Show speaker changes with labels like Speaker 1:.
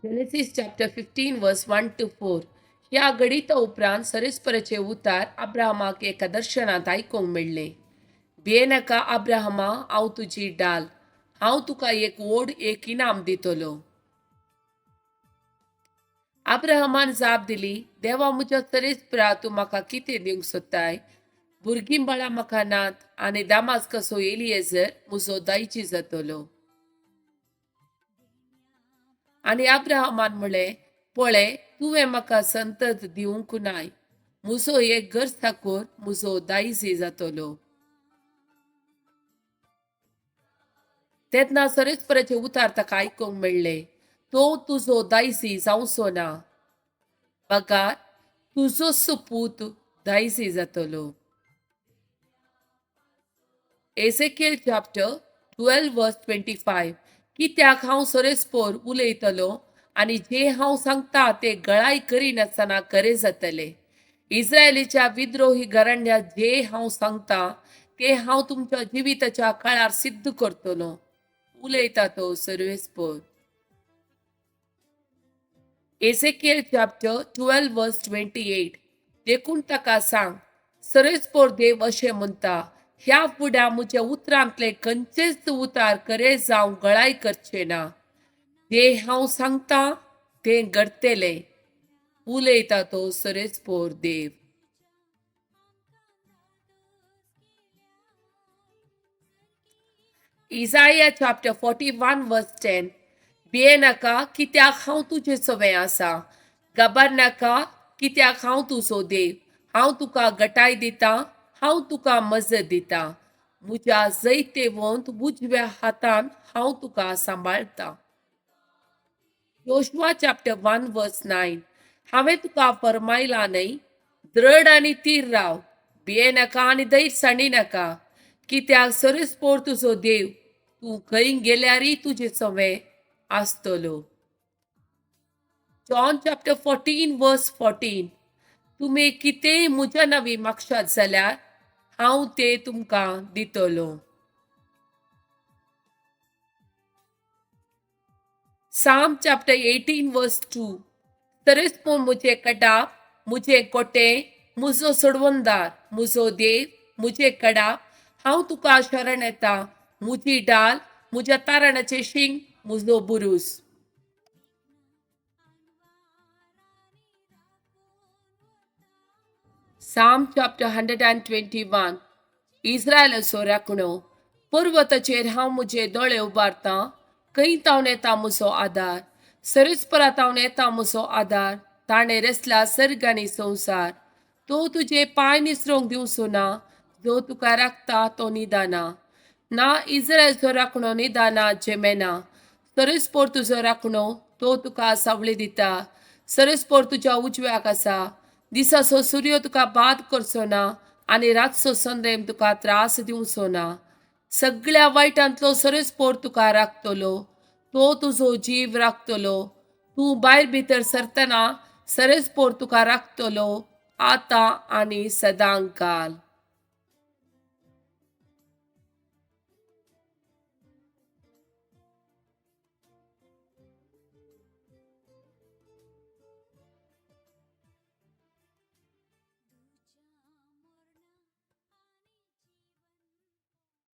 Speaker 1: Genesis chapter 15 verse 1 to 4. ह्या गडिता उपरांत सरेस्पराचे उतार अब्राहमाक एका दर्शनांत आयकूंक मेळ्ळें. भियेनाका अब्राहमा, हांव तुजी डाल, हांव तुका एक व्हड एक इनाम दितलो. अब्राहमान जाप दिली, देवा म्हज्या सरेस्परा तूं म्हाका कितें दिवंक सोदताय? भुरगीं बाळां म्हाका नात आनी दामास्कसो एलियेझर म्हजो दायजी जातलो. आनी अब्राहमान म्हळें, पळय, तुवें म्हाका संतत दिवंक नाय. म्हजो एक घर साकूर म्हजो दायजी जातलो. तेन्ना सरेस्पराचे उतार ताका आयकूंक मेळ्ळे, तो तुजो दायजी जावचो ना. पगार तुजोच पूत दायजी जातलो. एसेकिएल चॅप्टर 12 वर्स 25. कित्याक हांव सरेस्पोर उलयतलो आनी जे हांव सांगता ते गळाय करिनासतना खरे जातले. इस्रायेलीच्या विद्रोही घराण्यांत जे हांव सांगता ते हांव तुमच्या जिविताच्या काळार सिद्ध करतलो. उलयता तो सर्वेस्पोर. एसेकिएल चॅप्टर 12 वर्स 28. देखून ताका सांग, सरेस्पोर देव अशें म्हणटा, ह्या फुड्या म्हज्या उतरांतले खंयचेच उतार खरे जावं गळाय करचे ना. जे हांव सांगता तें घडतलें. उलयता तो सरेस्पोर देव. Isaiah chapter 41 verse 10. भियेनाका, कित्याक हांव तुजें सवें आसा. घाबरनाका, कित्याक हांव तुजो देव. हांव तुका घटाय दितां, हांव तुका मजत दितां. म्हज्या जैतेवंत उजव्या हातान हांव तुका सांबाळटां. योशुआ चॅप्टर 1 वर्स 9. हांवें तुका फरमायलां न्हय, दृढ आनी थीर राव, भियेनाका आनी धैर्य सांडिनाका. कित्याक सरेस्पोर तुजो देव, तूं खंय गेल्यारय तुजे सवें आसतलो. जॉन चॅप्टर 14 वर्स 14. तुमी कितेंय म्हज्या नांवी मागशात जाल्यार हांव तें तुमकां दितलो. Psalm chapter 18 verse 2. सरेस्पोर म्हजे कडाप, म्हजे कोटे, म्हजो सोडवंदार, म्हजो देव, म्हजे कडाप, हांव तुका शरण येता, म्हजी डाल, म्हज्या तारणाचे शिंग, म्हजो बुरूस. Psalm chapter 121. इस्रायल असो राखणो, पर्वताचेर हांव म्हजे दोळे उबारतां, खंय तावन येता म्हजो आदार. सरेस्परांतावन येता म्हजो आदार, ताणें रचला सर्ग आनी संवसार. तो तुजे पांय निसरूंक दिवचो ना, जो तुका राखता तो निदाना. ना इस्रायलचो राखणो निदाना जेमेना. सरेस्पोर तुजो राखणो, तो तुका सावळी दिता. सरेस्पोर तुज्या उजव्याक आसा. दिसाचो सूर्य तुका बाद करचो ना आनी रातचो संद्रेम तुका त्रास दिवचो ना. सगळ्या वायटांतलो सरेस्पोर तुका राखतलो. तो तुजो जीव राखतलो. तूं भायर भितर सरतना सरेस्पोर तुका राखतलो, आतां आनी सदांकाल.